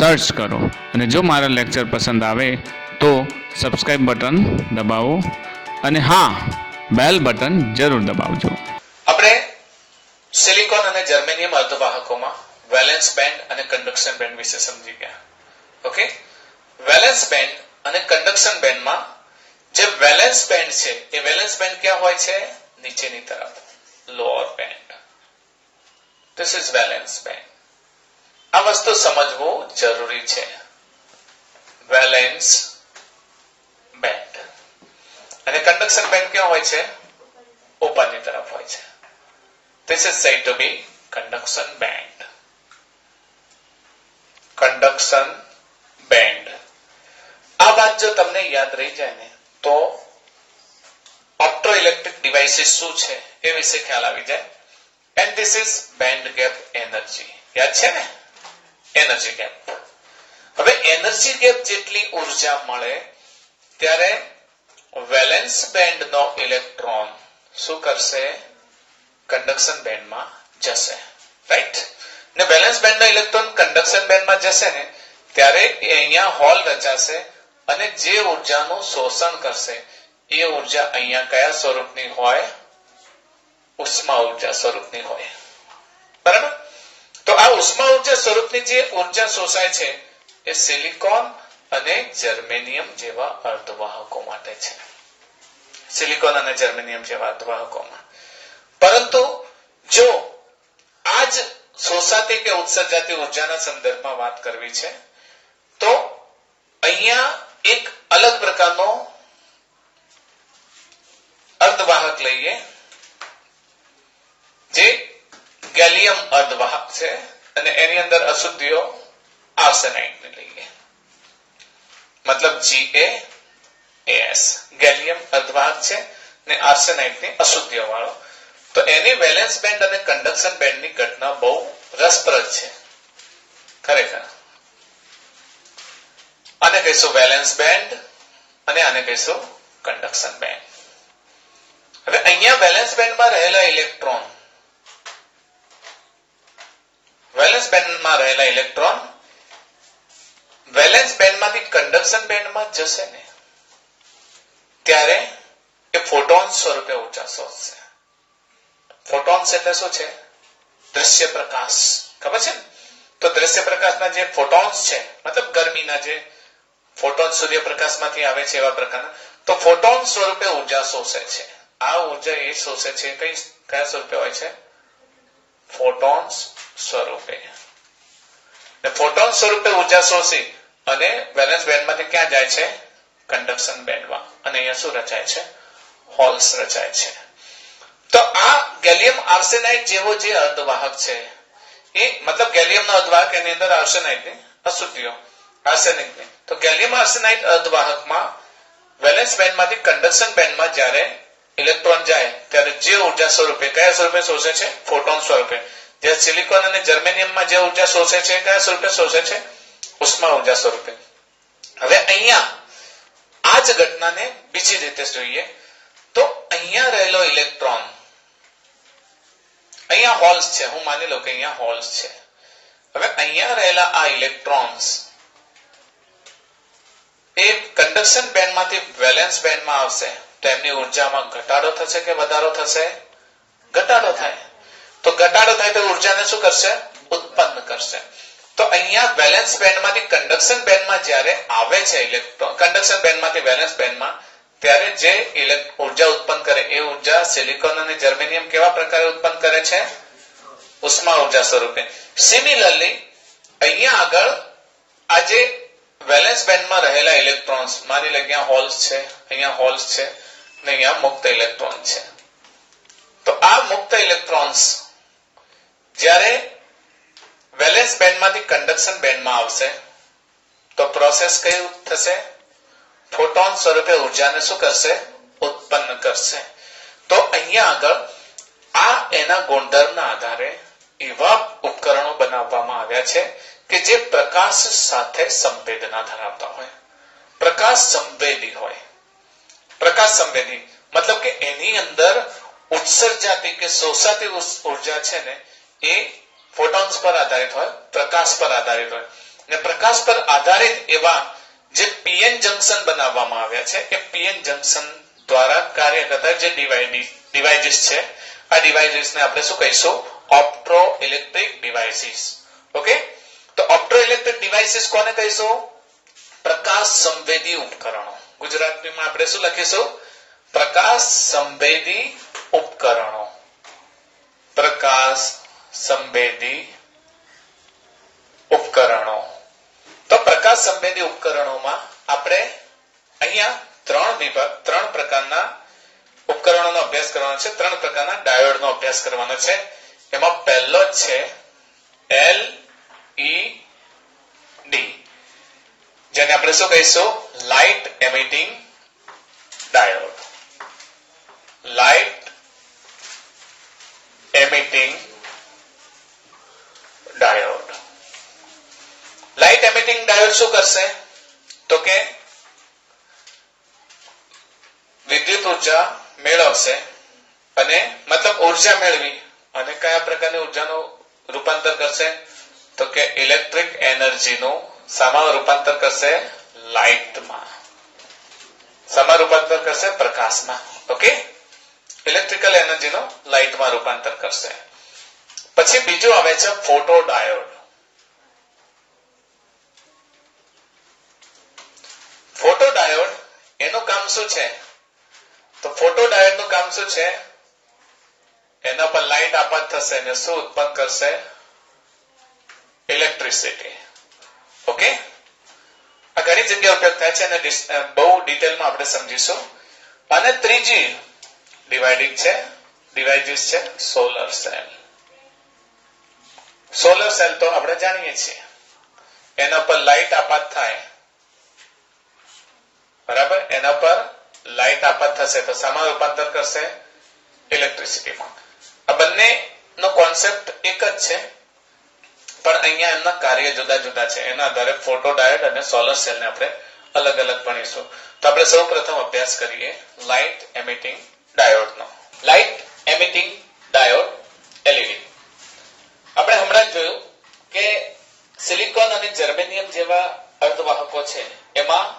Search કરો અને જો મારા લેક્ચર પસંદ આવે તો સબસ્ક્રાઇબ બટન દબાવો અને હા, બેલ બટન જરૂર દબાવજો. આપણે સિલિકોન અને જર્મેનિયમ અર્ધવાહકોમાં વેલેન્સ બેન્ડ અને કન્ડક્શન બેન્ડ વિશે સમજી ગયા. ઓકે, વેલેન્સ બેન્ડ અને કન્ડક્શન બેન્ડમાં જે વેલેન્સ બેન્ડ છે એ વેલેન્સ બેન્ડ ક્યાં હોય છે? નીચેની તરફ, lower band. This is valence band. આ વસ્તુ સમજવું જરૂરી છે. વેલેન્સ બેન્ડ અને કન્ડક્શન બેન્ડ ક્યાં હોય છે? ઉપરની તરફ હોય છે. This is said to be conduction band. Conduction band. આ વાત જો તમને યાદ રહી જાય ને તો ઓપ્ટોઇલેક્ટ્રિક ડિવાઇસીસ શું છે એ વિશે ખ્યાલ આવી જાય. And this is band gap energy. યાદ છે ને? Energy gap. હવે એનર્જી ગેપ જેટલી ઉર્જા મળે ત્યારે વેલેન્સ બેન્ડ નો ઇલેક્ટ્રોન શું કરશે? કન્ડક્શન બેન્ડમાં જશે. રાઈટ? ને વેલેન્સ બેન્ડનો ઇલેક્ટ્રોન કન્ડક્શન બેન્ડમાં જશે ને ત્યારે એ અહીંયા હોલ રચાશે અને જે ઉર્જાનું શોષણ કરશે એ ઉર્જા અહીંયા કયા સ્વરૂપની હોય? ઉષ્મા ઉર્જા સ્વરૂપની હોય. બરાબર? તો આ ઉષ્મા ઉર્જા સ્વરૂપની જે ઉર્જા શોષાય છે એ સિલિકોન અને જર્મેનિયમ જેવા અર્ધવાહકો માટે છે. સિલિકોન અને જર્મેનિયમ જેવા અર્ધવાહકોમાં. પરંતુ જો આજ શોષાતી કે ઉત્સર્જાતી ઉર્જાના સંદર્ભમાં વાત કરવી છે તો અહીંયા એક અલગ પ્રકારનો અર્ધવાહક લઈએ જે ગેલિયમ અર્ધવાહક છે અને એની અંદર અશુદ્ધિઓ આર્સેનાઇડ ને લઈએ. મતલબ GaAs ગેલિયમ અર્ધવાહક છે ને આર્સેનાઇડ ની અશુદ્ધિઓ વાળો. તો એની વેલેન્સ બેન્ડ અને કન્ડક્શન બેન્ડની ઘટના બહુ રસપ્રદ છે ખરેખર. આને કહીશું વેલેન્સ બેન્ડ અને આને કહીશું કન્ડક્શન બેન્ડ. હવે અહીંયા વેલેન્સ બેન્ડમાં રહેલા ઇલેક્ટ્રોન વેલેન્સ બેન્ડમાંથી કન્ડક્શન બેન્ડમાં જશે ને ત્યારે એ ફોટોન સ્વરૂપે ઉર્જા શોષશે. ફોટોન્સ એટલે શું છે? દ્રશ્ય પ્રકાશ. ખબર છે ને? તો દ્રશ્ય પ્રકાશના જે ફોટોન્સ છે મતલબ ગરમીના જે ફોટોન સૂર્યપ્રકાશમાંથી આવે છે એવા પ્રકારના, તો ફોટોન સ્વરૂપે ઉર્જા શોષે છે. આ ઉર્જા એ શોષે છે કયા સ્વરૂપે હોય છે? ફોટોન્સ સ્વરૂપે. ફોટોન સ્વરૂપે ઉર્જા શોષી અને વેલેન્સ બેન્ડમાંથી ક્યાં જાય છે? કન્ડક્શન બેન્ડમાં. અને અહીંયા શું રચાય છે? હોલ્સ રચાય છે. તો આ ગેલિયમ આર્સેનાઇડ જેવો જે અર્ધવાહક છે એ મતલબ ગેલિયમનો અર્ધવાહક એની અંદર આર્સેનાઇડ ની અશુદ્ધિઓ આર્સેનિક ની. તો ગેલિયમ આર્સેનાઇડ અર્ધવાહકમાં વેલેન્સ બેન્ડમાંથી કન્ડક્શન બેન્ડમાં જ્યારે ઇલેક્ટ્રોન જાય ત્યારે જે ઉર્જા સ્વરૂપે કયા સ્વરૂપે શોષે છે? ફોટોન સ્વરૂપે. જે સિલિકોન અને જર્મેનિયમમાં જે ઉર્જા શોષે છે કયા સ્વરૂપે શોષે છે? ઉષ્મા ઉર્જા સ્વરૂપે. હવે અહીંયા આ જ ઘટનાને બીજી રીતે જોઈએ તો અહીંયા રહેલો ઇલેક્ટ્રોન, અહીંયા હોલ્સ છે, હું માની લઉં કે અહીંયા હોલ્સ છે. હવે અહીંયા રહેલા આ ઇલેક્ટ્રોન્સ એ કન્ડક્શન બેન્ડમાંથી વેલેન્સ બેન્ડમાં આવશે તો એમની ઉર્જામાં ઘટાડો થશે કે વધારો થશે? ઘટાડો થાય. તો ઘટાડો થાય તો ઉર્જાને શું કરશે? ઉત્પન્ન કરશે. તો અહીંયા વેલેન્સ બેન્ડમાંથી કન્ડક્શન બેન્ડમાં જ્યારે આવે છે ઇલેક્ટ્રોન, કન્ડક્શન બેન્ડમાંથી વેલેન્સ બેન્ડમાં, ત્યારે જે ઉર્જા ઉત્પન્ન કરે એ ઉર્જા સિલિકોન અને જર્મેનિયમ કેવા પ્રકારે ઉત્પન્ન કરે છે? ઉષ્મા ઉર્જા સ્વરૂપે. સિમિલરલી અહીંયા આગળ આજે વેલેન્સ બેન્ડમાં રહેલા ઇલેક્ટ્રોન્સ, માની લે અહીંયા હોલ્સ છે, અહીંયા હોલ્સ છે ને અહીંયા મુક્ત ઇલેક્ટ્રોન છે. તો આ મુક્ત ઇલેક્ટ્રોન્સ જ્યારે વેલેન્સ બેન્ડમાંથી કન્ડક્શન બેન્ડમાં આવશે તો પ્રોસેસ કઈ થશે? ફોટોન સ્વરૂપે ઉર્જાને શું કરશે? ઉત્પન્ન કરશે. તો અહીંયા આગળ આ એના ગુણધર્મના આધારે એવા ઉપકરણો બનાવવામાં આવ્યા છે કે જે પ્રકાશ સાથે સંવેદના ધરાવતા હોય, પ્રકાશ સંવેદી હોય. પ્રકાશ સંવેદી મતલબ કે એની અંદર ઉત્સર્જાતી કે શોષાતી ઉર્જા છે ને એ ફોટોન્સ પર આધારિત હોય, પ્રકાશ પર આધારિત હોય. ને પ્રકાશ પર આધારિત એવા જે પીએન જંકશન બનાવવામાં આવ્યા છે એ પીએન જંકશન દ્વારા કાર્ય કરતા જે ડિવાઇસીસ છે આ ડિવાઇસીસને આપણે શું કહીશું ઓપ્ટો ઇલેક્ટ્રિક ડિવાઇસીસ ઓકે તો ઓપ્ટો ઇલેક્ટ્રિક ડિવાઇસીસ કોને કહીશું પ્રકાશ સંવેદી ઉપકરણો ગુજરાતીમાં આપણે શું લખીશું પ્રકાશ સંવેદી ઉપકરણો પ્રકાશ સંવેદી ઉપકરણો તો પ્રકાશ સંવેદી ઉપકરણોમાં આપણે અહીંયા ત્રણ પ્રકારના ઉપકરણોનો અભ્યાસ કરવાનો છે ત્રણ પ્રકારના ડાયોડનો અભ્યાસ કરવાનો છે એમાં પહેલો છે LED જેને આપણે શું કહીશું light emitting diode light emitting diode light emitting diode શું કરશે તો કે વિદ્યુત ઉર્જા મેળવશે અને મતલબ ઉર્જા મેળવી અને કયા પ્રકારની ઉર્જાનું રૂપાંતર કરશે તો કે ઇલેક્ટ્રિક એનર્જીનું શામાં રૂપાંતર કરશે લાઇટમાં શામાં રૂપાંતર કરશે પ્રકાશમાં ઓકે ઇલેક્ટ્રિકલ એનર્જીનું લાઇટમાં રૂપાંતર કરશે પછી બીજું આવે છે ફોટો ડાયોડ ફોટો ડાયોડ એનું કામ શું છે તો ફોટો ડાયોડ નું કામ શું છે એના પર લાઇટ આપાત થશે અને શું ઉત્પન્ન કરશે ઇલેક્ટ્રિસિટી ઓકે આ ઘણી જગ્યાએ ઉપયોગ થાય છે અને બહુ ડિટેલમાં આપણે સમજીશું અને ત્રીજી ડિવાઇસીસ છે સોલર સેલ સોલર સેલ તો આપણે જાણીએ છીએ એના પર લાઇટ આપાત થાય બરાબર એના પર લાઇટ આપાત થશે તો શામાં રૂપાંતર કરશે ઇલેક્ટ્રિસિટીમાં આ બંને નો કોન્સેપ્ટ એક જ છે પણ અહીંયા એમના કાર્ય જુદા જુદા છે એના આધારે ફોટો ડાયોડ અને સોલર સેલને આપણે અલગ અલગ ભણીશું તો આપણે સૌપ્રથમ અભ્યાસ કરીએ લાઇટ એમિટિંગ ડાયોડનો લાઇટ એમિટિંગ ડાયોડ LED આપણે હમણાં જોયું કે સિલિકોન અને જર્મેનિયમ જેવા અર્ધવાહકો છે એમાં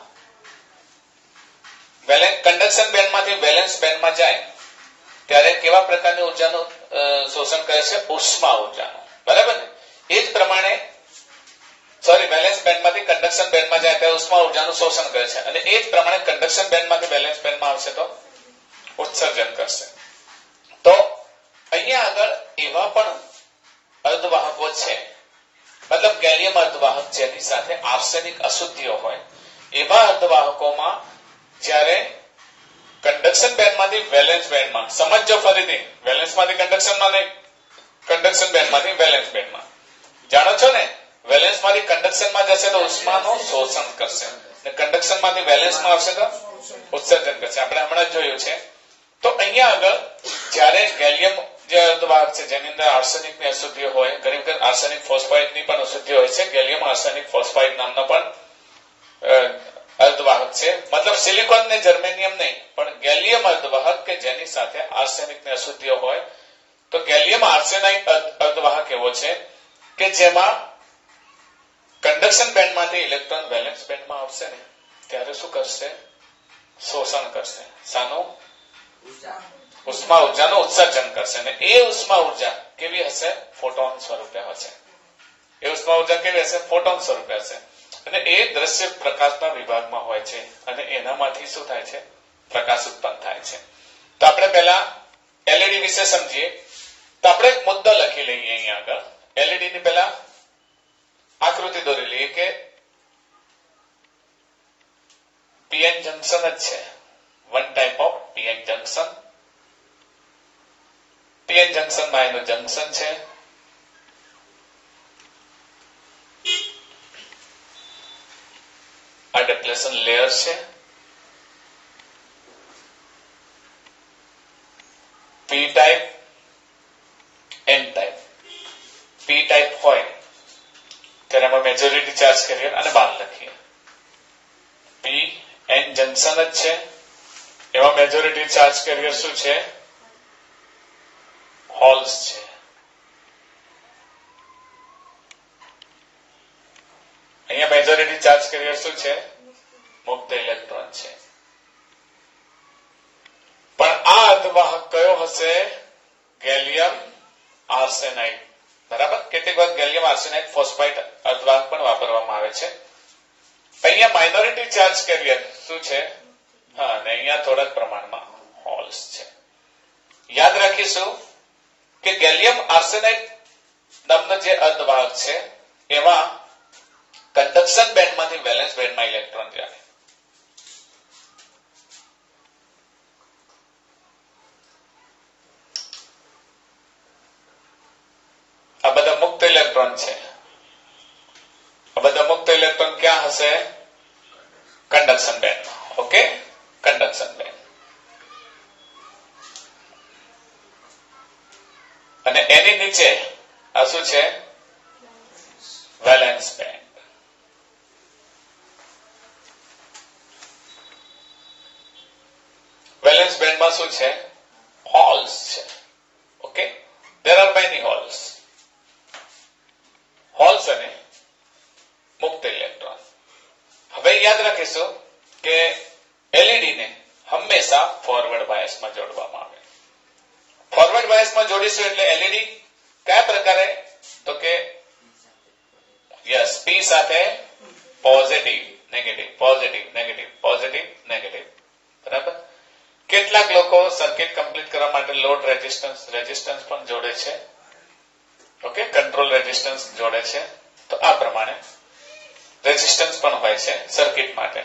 કંડક્શન બેન્ડમાંથી વેલેન્સ બેન્ડમાં જાય ત્યારે કેવા પ્રકારની ઉર્જાનું શોષણ કરે છે ઉષ્મા ઉર્જાનું બરાબર ને એ જ પ્રમાણે વેલેન્સ બેન્ડમાંથી કંડક્શન બેન્ડમાં જાય ત્યારે ઉષ્મા ઉર્જાનું શોષણ કરે છે અને એ જ પ્રમાણે કંડક્શન બેન્ડમાંથી વેલેન્સ બેન્ડમાં આવશે તો ઉત્સર્જન કરશે તો અહીંયા આગળ એવા પણ અર્ધવાહકો છે મતલબ ગેલિયમ અર્ધવાહક જેની સાથે આર્સેનિક અશુદ્ધિઓ હોય એવા અર્ધવાહકોમાં જ્યારે કંડક્શન બેન્ડમાંથી વેલેન્સ બેન્ડમાં સમજો ફરીથી વેલેન્સમાંથી કંડક્શનમાં નહીં કંડક્શન બેન્ડમાંથી વેલેન્સ બેન્ડમાં જાણો છો ને વેલેન્સમાંથી કંડક્શનમાં જશે તો ઉષ્માનું શોષણ કરશે અને કંડક્શનમાંથી વેલેન્સમાં આવશે તો ઉત્સર્જન કરશે આપણે હમણાં જ જોયું છે તો અહીંયા આગળ જ્યારે ગેલિયમ જે અર્ધવાહક છે જેની અંદર આર્સેનિકની અશુદ્ધિઓ હોય ઘણી વખત આર્સેનિક ફોસ્ફાઇડની પણ અશુદ્ધિ હોય છે ગેલિયમ આર્સેનિક ફોસ્ફાઇડ નામનો પણ અર્ધવાહક છે મતલબ સિલિકોન ને જર્મેનિયમ નહીં પણ ગેલિયમ અર્ધવાહક કે જેની સાથે આર્સેનિક ની અશુદ્ધિઓ હોય તો ગેલિયમ આર્સેનાઇડ અર્ધવાહક એવો છે કે જેમાં કંડક્શન બેન્ડમાંથી ઇલેક્ટ્રોન વેલેન્સ બેન્ડમાં આવશે ને ત્યારે શું કરશે શોષણ કરશે શાનું ઉષ્મા ઉર્જાનું ઉત્સર્જન કરશે અને એ ઉષ્મા ઉર્જા કેવી હશે ફોટોન સ્વરૂપે હશે એ ઉષ્મા ઉર્જા કેવી હશે ફોટોન સ્વરૂપે હશે અને એ દ્રશ્ય પ્રકાશના વિભાગમાં હોય છે અને એનામાંથી શું થાય છે પ્રકાશ ઉત્પન્ન થાય છે તો આપણે પહેલા LED વિશે સમજીએ તો આપણે એક મુદ્દો લખી લઈએ અહીંયા આગળ LED ની પહેલા આકૃતિ દોરી લઈએ કે પીએન જંકશન જ છે one type of PN junction PN જંકશનમાં એનું જંકશન છે આ ડેપ્લેશન લેયર છે P type N type P type હોય ત્યારે એમાં મેજોરિટી ચાર્જ કરીએ અને બાર લખીએ પી એન જંકશન જ છે એમાં મેજોરિટી ચાર્જ કેરિયર શું છે હોલ્સ છે. ચાર્જ કેરિયર શું છે? મુક્ત ઇલેક્ટ્રોન છે. પણ આ અર્ધવાહક કયો હશે? Gallium arsenide. બરાબર. કેટલીક વાર ગેલિયમ આર્સેનાઇડ ફોસ્ફાઇડ અર્ધવાહક પણ વાપરવામાં આવે છે. અહીંયા માઇનોરિટી ચાર્જ કેરિયર શું છે? હા, અને અહીંયા થોડાક પ્રમાણમાં હોલ્સ છે. યાદ રાખીશું કે ગેલિયમ આર્સેનાઇડ નામનો જે અર્ધવાહક છે એમાં કંડક્શન બેન્ડમાંથી વેલેન્સ બેન્ડમાં ઇલેક્ટ્રોન જાય. આ બધા મુક્ત ઇલેક્ટ્રોન છે. આ બધા મુક્ત ઇલેક્ટ્રોન ક્યાં હશે? કંડક્શન બેન્ડમાં. Okay, conduction band. અને એની નીચે આ શું છે? Valence band. વેલેન્સ બેન્ડમાં શું છે? હોલ્સ છે. Okay, there are many holes. Holes અને મુક્ત ઇલેક્ટ્રોન. હવે યાદ રાખીશું કે એલઈડી ને હંમેશા ફોરવર્ડ બાયસમાં જોડવામાં આવે. ફોરવર્ડ બાયસમાં જોડીશું એટલે એલઈડી કયા પ્રકારે? તો કે યસ, પી સાથે positive negative, positive negative, positive negative. બરાબર. કેટલાક લોકો સર્કિટ કમ્પ્લીટ કરવા માટે લોડ રેઝિસ્ટન્સ પણ જોડે છે. ઓકે, કંટ્રોલ રેઝિસ્ટન્સ જોડે છે. તો આ પ્રમાણે રેઝિસ્ટન્સ પણ હોય છે સર્કિટ માટે.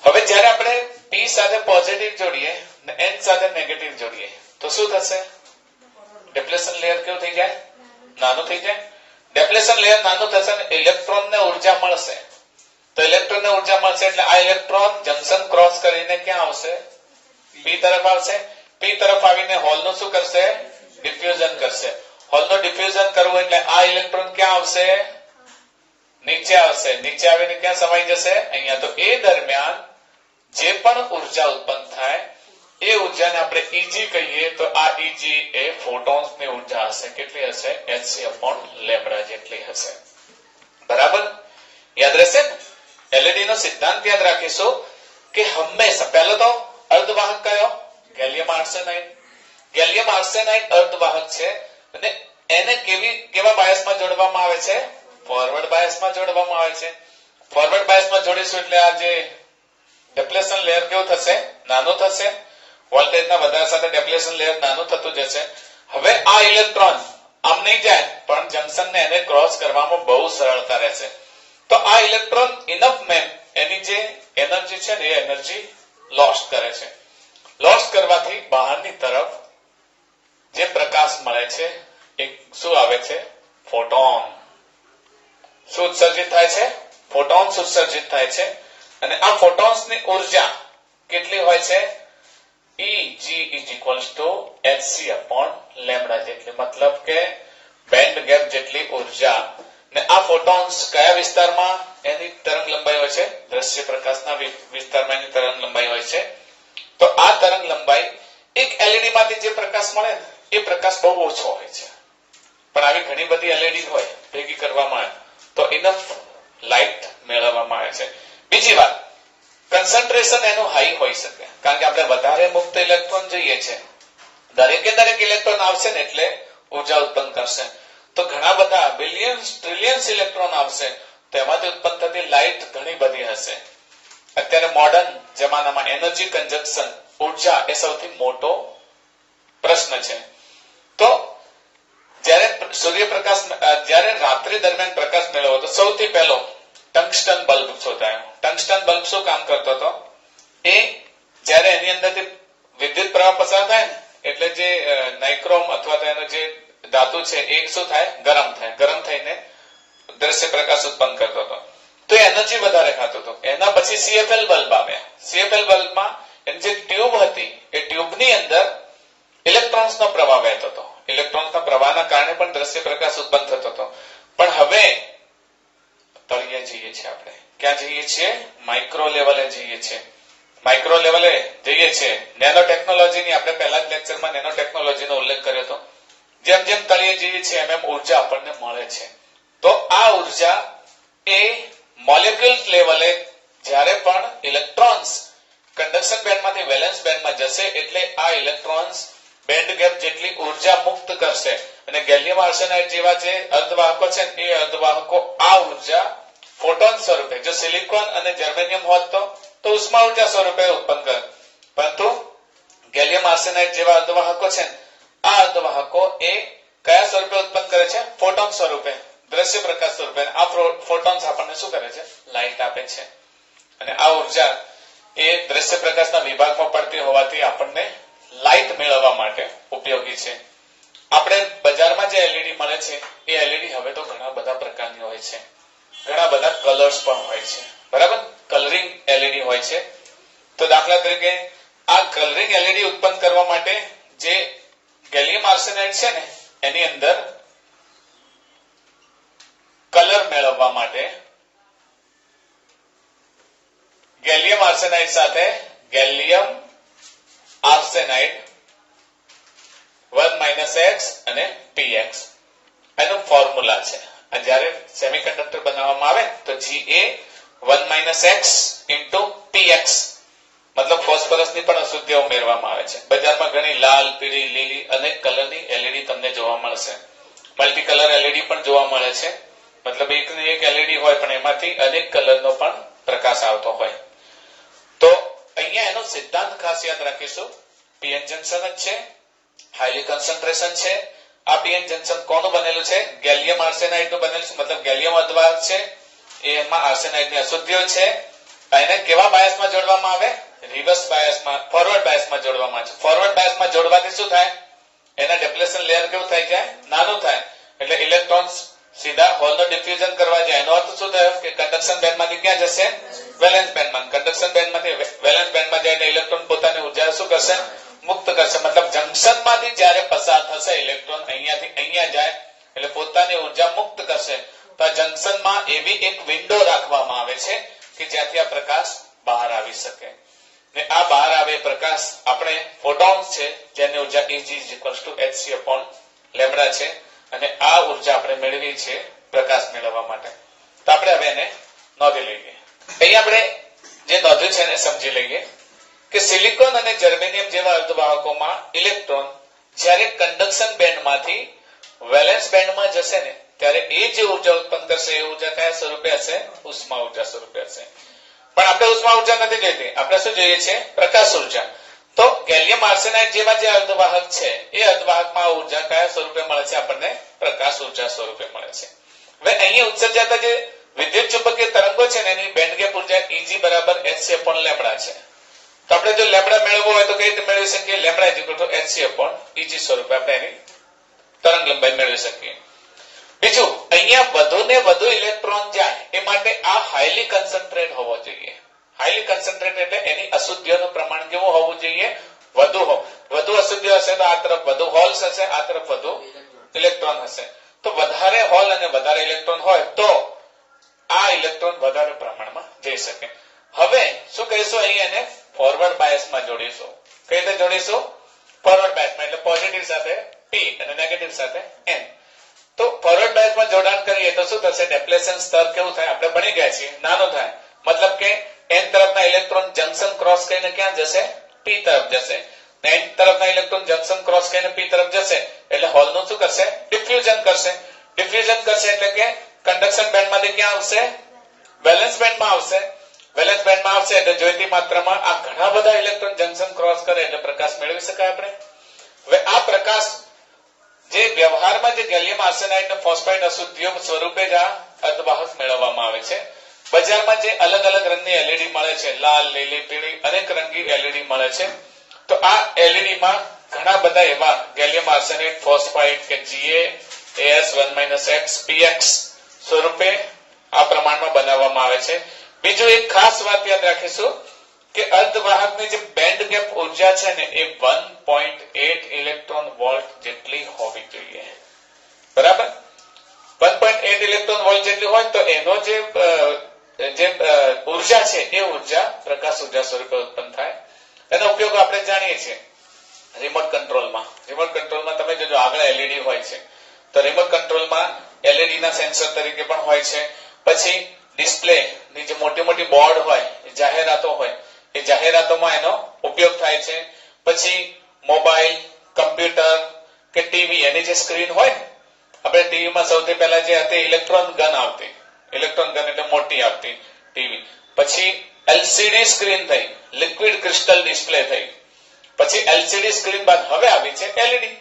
હવે જ્યારે આપણે પી સાથે પોઝિટિવ જોડીએ અને એન સાથે નેગેટિવ જોડીએ તો શું થશે? ડિપ્લેશન લેયર કેવું થઈ જાય? નાનું થઈ જાય. ડિપ્લેશન લેયર નાનું થશે અને ઇલેક્ટ્રોનને ઉર્જા મળશે. તો ઇલેક્ટ્રોનને ઉર્જા મળશે એટલે આ ઇલેક્ટ્રોન જંકશન ક્રોસ કરીને ક્યાં આવશે? પી તરફ આવશે. પી તરફ આવીને હોલનું શું કરશે? ડિફ્યુઝન કરશે. હોલનું ડિફ્યુઝન કરવું એટલે આ ઇલેક્ટ્રોન ક્યાં આવશે? નીચે આવશે. નીચે આવીને ક્યાં સમાઈ જશે? અહીંયા. તો એ દરમિયાન જે પણ ઉર્જા ઉત્પન્ન થાય એ ઉર્જાને આપણે ઈજી કહીએ તો આ ઈજી એ ફોટોન્સની ઉર્જા હશે. કેટલી હશે? hc/λ જેટલી હશે. બરાબર. યાદ રહેશે ને? એલઈડી નો સિદ્ધાંત યાદ રાખીશું કે હંમેશા પહેલો તો અર્ધવાહક કયો? Gallium arsenide. ગેલિયમ આર્સેનાઇડ અર્ધવાહક છે અને એને કેવા બાયસમાં જોડવામાં આવે છે? ફોરવર્ડ બાયસમાં જોડવામાં આવે છે. ફોરવર્ડ બાયસમાં જોડીશું એટલે આ જે ડેપ્લેશન લેયર કેવું થશે? નાનું થશે. વોલ્ટેજના વધારા સાથે ડેપ્લેશન લેયર નાનું થતું જશે. હવે આ ઇલેક્ટ્રોન આમ નહીં જાય પણ જંકશનને એને ક્રોસ કરવામાં બહુ સરળતા રહેશે. તો આ ઇલેક્ટ્રોન ઇનફ એની જે એનર્જી છે ને એ એનર્જી લોસ્ટ કરે છે. લોસ્ટ કરવાથી બહારની તરફ જે પ્રકાશ મળે છે એ શું આવે છે? ફોટોન. શું ઉત્સર્જિત થાય છે? ફોટોન્સ ઉત્સર્જિત થાય છે. અને આ ફોટોન્સની ઉર્જા કેટલી હોય છે? Eg is equals to hc/λ જેટલી. મતલબ કે બેન્ડ ગેપ જેટલી ઉર્જા. ને આ ફોટોન્સ કયા વિસ્તારમાં એની તરંગ લંબાઈ હોય છે? દ્રશ્ય પ્રકાશના વિસ્તારમાં એની તરંગ લંબાઈ હોય છે. તો આ તરંગ લંબાઈ એક એલઈડી માંથી જે પ્રકાશ મળે ને એ પ્રકાશ બહુ ઓછો હોય છે. પણ આવી ઘણી બધી એલઈડી હોય ભેગી કરવામાં આવે તો ઇનફ લાઇટ મેળવવામાં આવે છે. બીજી વાત, કન્સન્ટ્રેશન એનું હાઈ હોઈ શકે કારણ કે આપણે વધારે મુક્ત ઇલેક્ટ્રોન જોઈએ છે. દરેકે દરેક ઇલેક્ટ્રોન આવશે ને એટલે ઉર્જા ઉત્પન્ન કરશે. તો ઘણા બધા બિલિયન્સ ટ્રિલિયન્સ ઇલેક્ટ્રોન આવશે તો એમાંથી ઉત્પન્ન થતી લાઇટ ઘણી બધી હશે. અત્યારે મોડર્ન જમાનામાં એનર્જી કન્ઝપ્શન ઉર્જા એ સૌથી મોટો પ્રશ્ન છે. તો જ્યારે સૂર્યપ્રકાશ જ્યારે રાત્રિ દરમિયાન પ્રકાશ મેળવો તો સૌથી પહેલો ટંગસ્ટન બલ્બ શોધાયો. ટંગસ્ટન બલ્બ શું કામ કરતો હતો? એ જ્યારે એની અંદરથી વિદ્યુત પ્રવાહ પસાર થાય ને એટલે જે નાઇક્રોમ અથવા તો એનો જે ધાતુ છે એ શું થાય? ગરમ થાય. ગરમ થઈને દ્રશ્ય પ્રકાશ ઉત્પન્ન કરતો હતો. તો એનર્જી વધારે ખાતો હતો. એના પછી સીએફએલ બલ્બ આવ્યા. સીએફએલ બલ્બમાં એની જે ટ્યુબ હતી એ ટ્યુબની અંદર ઇલેક્ટ્રોન્સનો પ્રવાહ વહેતો હતો. ઇલેક્ટ્રોન્સના પ્રવાહના કારણે પણ દ્રશ્ય પ્રકાશ ઉત્પન્ન થતો હતો. પણ હવે તળિયે જઈએ છીએ આપણે. ક્યાં જઈએ છીએ? માઇક્રો લેવલે જઈએ છીએ. માઇક્રો લેવલે જઈએ છીએ. નેનો ટેકનોલોજીની આપણે પહેલા જ લેક્ચરમાં નેનો ટેકનોલોજીનો ઉલ્લેખ કર્યો હતો. જેમ જેમ તળિયે જઈએ છીએ એમ એમ ઉર્જા આપણને મળે છે. તો આ ઉર્જા એ મોલેક્યુલ લેવલે જ્યારે પણ ઇલેક્ટ્રોન્સ કંડક્શન બેન્ડમાંથી વેલેન્સ બેન્ડમાં જશે એટલે આ ઇલેક્ટ્રોન્સ બેન્ડ ગેપ જેટલી ઉર્જા મુક્ત કરશે અને ગેલિયમ આર્સેનાઇડ જેવા જે અર્ધવાહકો છે એ અર્ધવાહકો આ ઉર્જા ફોટોન સ્વરૂપે, જો સિલિકોન અને જર્મેનિયમ હોત તો ઉષ્મા ઉર્જા સ્વરૂપે ઉત્પન્ન કરે, પરંતુ ગેલિયમ આર્સેનાઇડ જેવા અર્ધવાહકો છે આ અર્ધવાહકો એ કયા સ્વરૂપે ઉત્પન્ન કરે છે? ફોટોન સ્વરૂપે, દ્રશ્ય પ્રકાશ સ્વરૂપે. આ ફોટોન્સ આપણને શું કરે છે? લાઇટ આપે છે. અને આ ઉર્જા એ દ્રશ્ય પ્રકાશના વિભાગમાં પડતી હોવાથી આપણને લાઇટ મેળવવા માટે ઉપયોગી છે. આપણે બજારમાં જે એલઈડી મળે છે એ એલઈડી હવે તો ઘણા બધા પ્રકારની હોય છે, ઘણા બધા કલર્સ પણ હોય છે, બરાબર? કલરિંગ એલઈડી હોય છે. તો દાખલા તરીકે આ કલરિંગ એલઈડી ઉત્પન્ન કરવા માટે જે ગેલિયમ આર્સેનાઇડ છે ને એની અંદર કલર મેળવવા માટે ગેલિયમ આર્સેનાઇડ સાથે ગેલિયમ આર્સેનાઇડ 1 - x અને px એનું ફોર્મ્યુલા છે. અને જ્યારે સેમિકન્ડક્ટર બનાવવામાં આવે તો Ga 1 - x * px મતલબ ફોસ્ફરસની પણ અશુદ્ધિઓ ઉમેરવામાં આવે છે. બજારમાં ઘણી લાલ, પીળી, લીલી અનેક કલરની એલઈડી તમને જોવા મળશે. મલ્ટી કલર એલઈડી પણ જોવા મળે છે. મતલબ એકની એક એલઈડી હોય પણ એમાંથી અનેક કલરનો પણ પ્રકાશ આવતો હોય. તો અહીંયા એનો સિદ્ધાંત ખાસ યાદ રાખીશું. પીએન જંકશન જ છે, હાઈલી કોન્સન્ટ્રેશન છે. આ પીએન જંકશન કોનું બનેલું છે? ગેલિયમ આર્સેનાઇડ નું બનેલું છે. મતલબ ગેલિયમ અર્ધવાહક છે, એમાં આર્સેનાઇડની અશુદ્ધિઓ છે. એને કેવા બાયસમાં જોડવામાં આવે? રિવર્સ બાયસમાં, ફોરવર્ડ બાયસમાં જોડવામાં આવે છે. ફોરવર્ડ બાયસમાં જોડવાથી શું થાય? એના ડેપ્લેશન લેયર કેવું થાય જાય? નાનું થાય. એટલે ઇલેક્ટ્રોન્સ સીધા હોલનો ડિફ્યુઝન કરવા જાય. એનો અર્થ શું થયો કે કન્ડક્શન બેન્ડમાંથી ક્યાં જશે? વેલેન્સ બેન્ડમાં. કન્ડક્શન બેન્ડમાંથી વેલેન્સ બેન્ડમાં જાય એટલે ઇલેક્ટ્રોન પોતાની ઉર્જા શું કરશે? મુક્ત કરશે. મતલબ જંકશનમાંથી જ્યારે પસાર થશે ઇલેક્ટ્રોન અહીંયાથી અહીંયા જાય એટલે પોતાની ઉર્જા મુક્ત કરશે. તો આ જંકશનમાં એવી એક વિન્ડો રાખવામાં આવે છે કે જ્યાંથી આ પ્રકાશ બહાર આવી શકે. ને આ બહાર આવે પ્રકાશ આપણે ફોટોન્સ છે જેની ઉર્જા Eg = hc/λ છે અને આ ઉર્જા આપણે મેળવી છે પ્રકાશ મેળવવા માટે. તો આપણે હવે એને નોંધી લઈએ. અહીં આપણે જે નોંધ્યું છે એને સમજી લઈએ કે સિલિકોન અને જર્મેનિયમ જેવા અર્ધવાહકોમાં ઇલેક્ટ્રોન જ્યારે કન્ડક્શન બેન્ડમાંથી વેલેન્સ બેન્ડમાં જશે ને ત્યારે એ જે ઉર્જા ઉત્પન્ન કરશે એ ઉર્જા કયા સ્વરૂપે હશે? ઉષ્મા ઉર્જા સ્વરૂપે હશે. પણ આપણે ઉષ્મા ઉર્જા નથી જોઈતી, આપણે શું જોઈએ છે? પ્રકાશ ઉર્જા. તો ગેલિયમ આર્સેનાઇડ જેવા જે અર્ધવાહક છે એ અર્ધવાહકમાં આ ઉર્જા કયા સ્વરૂપે મળે છે? આપણને પ્રકાશ ઉર્જા સ્વરૂપે મળે છે. હવે અહીં ઉત્સર્જાતા જે વિદ્યુત ચુંબકીય તરંગો છે ને એની બેન્ડ ગેપ ઉર્જા Eg = hc/λ છે. તો આપણે જો લેમ્બડા મેળવવો હોય તો કઈ રીતે મેળવી શકીએ? λ = hc/Eg સ્વરૂપે આપણે એની તરંગ લંબાઈ મેળવી શકીએ. બીજું, અહીંયા વધુ ને વધુ ઇલેક્ટ્રોન જાય એ માટે આ હાઈલી કન્સન્ટ્રેટ હોવો જોઈએ. હાઈલી કન્સન્ટ્રેટ એટલે એની અશુદ્ધિઓનું પ્રમાણ કેવું હોવું જોઈએ? વધુ અશુદ્ધિઓ હશે તો આ તરફ વધુ હોલ્સ હશે, આ તરફ વધુ ઇલેક્ટ્રોન હશે. તો વધારે હોલ અને વધારે ઇલેક્ટ્રોન હોય તો આ ઇલેક્ટ્રોન વધારે પ્રમાણમાં જઈ શકે. હવે શું કહીશું? અહીં એને ફોરવર્ડ બાયસમાં જોડીશું. કઈ રીતે જોડીશું? ફોરવર્ડ બાયસમાં, એટલે પોઝિટિવ સાથે P અને નેગેટિવ સાથે N. તો ફોરવર્ડ બાયસમાં જોડાણ કરીએ તો શું થશે? ડેપ્લેશન સ્તર કેવું થાય? આપણે ભણી ગયા છીએ, નાનું થાય. મતલબ કે N તરફના ઇલેક્ટ્રોન જંકશન ક્રોસ કરીને ક્યાં જશે? P તરફ જશે. N તરફના ઇલેક્ટ્રોન જંકશન ક્રોસ કરીને P તરફ જશે એટલે હોલનું શું કરશે? ડિફ્યુઝન કરશે. ડિફ્યુઝન કરશે એટલે કે કન્ડક્શન બેન્ડમાંથી ક્યાં આવશે? વેલેન્સ બેન્ડમાં આવશે. વેલેન્સ બેન્ડમાં આવશે એટલે જોઈતી માત્રામાં આ ઘણા બધા ઇલેક્ટ્રોન જંકશન ક્રોસ કરે એટલે પ્રકાશ મેળવી શકાય આપણે. હવે આ પ્રકાશ જે વ્યવહારમાં જે ગેલિયમ આર્સેનાઇડ અને ફોસ્ફાઇડ અશુદ્ધિઓ સ્વરૂપે જ આ અર્ધવાહક મેળવવામાં આવે છે. બજારમાં જે અલગ અલગ રંગની એલઈડી મળે છે, લાલ, લીલી, પીળી અનેક રંગી એલઈડી મળે છે. તો આ એલઈડી માં ઘણા બધા એવા ગેલિયમ આર્સેનાઇડ ફોસ્ફાઇડ કે Ga As 1 - x px સ્વરૂપે આ પ્રમાણમાં બનાવવામાં આવે છે. બીજું એક ખાસ વાત યાદ રાખીશું કે અર્ધવાહકની જે બેન્ડ ગેપ ઉર્જા છે ને એ 1.8 ઇલેક્ટ્રોન વોલ્ટ જેટલી હોવી જોઈએ. બરાબર? 1.8 ઇલેક્ટ્રોન વોલ્ટ જેટલી હોય તો એનો જે ઉર્જા છે એ ઉર્જા પ્રકાશ ઉર્જા સ્વરૂપે ઉત્પન્ન થાય. એનો ઉપયોગ આપણે જાણીએ છીએ રિમોટ કંટ્રોલમાં. રિમોટ કંટ્રોલમાં તમે જોજો આગળ એલઈડી હોય છે. તો રિમોટ કંટ્રોલમાં એલઈડી ના સેન્સર તરીકે પણ હોય છે. પછી ડિસ્પ્લે ની જે મોટી મોટી બોર્ડ હોય, જાહેરાતો હોય, એ જાહેરાતોમાં એનો ઉપયોગ થાય છે. પછી મોબાઈલ, કમ્પ્યુટર કે ટીવી એની જે સ્ક્રીન હોય ને, આપણે ટીવીમાં સૌથી પહેલા જે હતી ઇલેક્ટ્રોન ગન આવતી, ઇલેક્ટ્રોન ગન એટલે મોટી આવતી ટીવી. પછી એલસીડી સ્ક્રીન થઈ, લિક્વિડ ક્રિસ્ટલ ડિસ્પ્લે થઈ. પછી એલસીડી સ્ક્રીન બાદ હવે આવી છે એલઈડી.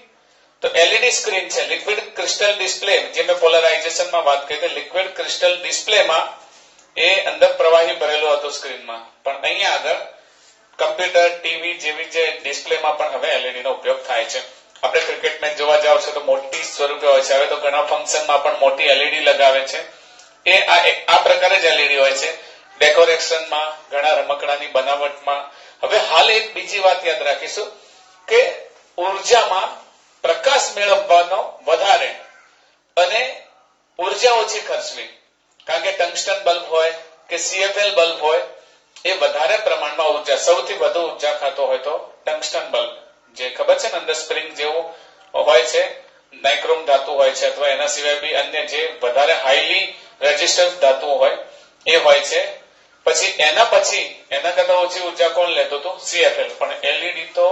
તો એલઈડી સ્ક્રીન છે, લિક્વિડ ક્રિસ્ટલ ડિસ્પ્લે, જે મેં પોલરાઇઝેશનમાં વાત કરી હતી. લિક્વિડ ક્રિસ્ટલ ડિસ્પ્લેમાં એ અંદર પ્રવાહી ભરેલું હતું સ્ક્રીનમાં, પણ અહીંયા આગળ કમ્પ્યુટર, ટીવી જેવી જે ડિસ્પ્લેમાં પણ હવે એલઈડી નો ઉપયોગ થાય છે. આપણે ક્રિકેટ મેચ જોવા જાવ છો તો મોટી સ્વરૂપે હોય છે. હવે તો ઘણા ફંક્શનમાં પણ મોટી એલઈડી લગાવે છે. એ આ પ્રકારે જ એલઈડી હોય છે. ડેકોરેશનમાં, ઘણા રમકડાની બનાવટમાં. હવે હાલ એક બીજી વાત યાદ રાખીશું કે ઉર્જામાં પ્રકાશ મેળવવાનો વધારે અને ઉર્જા ઓછી ખર્ચવી. કારણ કે ટંગસ્ટન બલ્બ હોય કે CFL બલ્બ હોય, એ વધારે પ્રમાણમાં ઉર્જા, સૌથી વધુ ઉર્જા ખાતો હોય તો ટંગસ્ટન બલ્બ, જે ખબર છે ને અંદર સ્પ્રિંગ જેવું હોય છે, નાઇક્રોમ ધાતુ હોય છે, અથવા એના સિવાય બી અન્ય જે વધારે હાઈલી રેઝિસ્ટન્સ ધાતુઓ હોય એ હોય છે. પછી એના કરતા ઓછી ઉર્જા કોણ લેતું હતું? CFL. પણ એલઈડી તો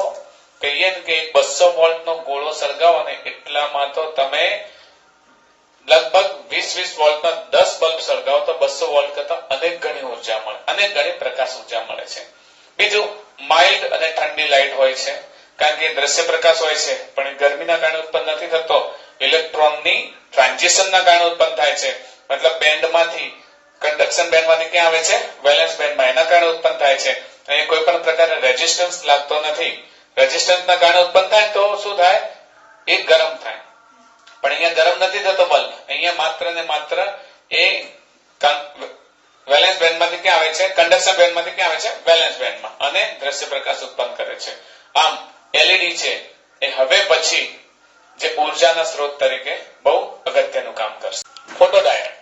કહીએ ને કે 200 વોલ્ટનો ગોળો સળગાવો ને એટલામાં તો તમે લગભગ 20 વોલ્ટના 10 બલ્બ સળગાવો તો 200 વોલ્ટ કરતા અનેક ગણી ઉર્જા મળે, અનેક ગણી પ્રકાશ ઉર્જા મળે છે. બીજું માઇલ્ડ અને ઠંડી લાઇટ હોય છે, કારણ કે દ્રશ્ય પ્રકાશ હોય છે, પણ એ ગરમીના કારણે ઉત્પન્ન નથી થતો, ઇલેક્ટ્રોનની ટ્રાન્ઝિશનના કારણે ઉત્પન્ન થાય છે. મતલબ બેન્ડમાંથી, કન્ડક્શન બેન્ડમાંથી ક્યાં આવે છે? વેલેન્સ બેન્ડમાં. એના કારણે ઉત્પન્ન થાય છે. અહીં કોઈ પણ પ્રકારનો રેઝિસ્ટન્સ લાગતો નથી. રેઝિસ્ટન્સના કારણે ઉત્પન્ન થાય તો શું થાય? એ ગરમ થાય. પણ અહીંયા ગરમ નથી થતો બલ્બ, અહીંયા માત્ર ને માત્ર એ વેલેન્સ બેન્ડમાંથી ક્યાં આવે છે? કન્ડક્શન બેન્ડમાંથી ક્યાં આવે છે? વેલેન્સ બેન્ડમાં, અને દ્રશ્ય પ્રકાશ ઉત્પન્ન કરે છે. આમ એલઈડી છે એ હવે પછી જે ઉર્જાના સ્ત્રોત તરીકે બહુ અગત્યનું કામ કરશે. ફોટોડાયોડ.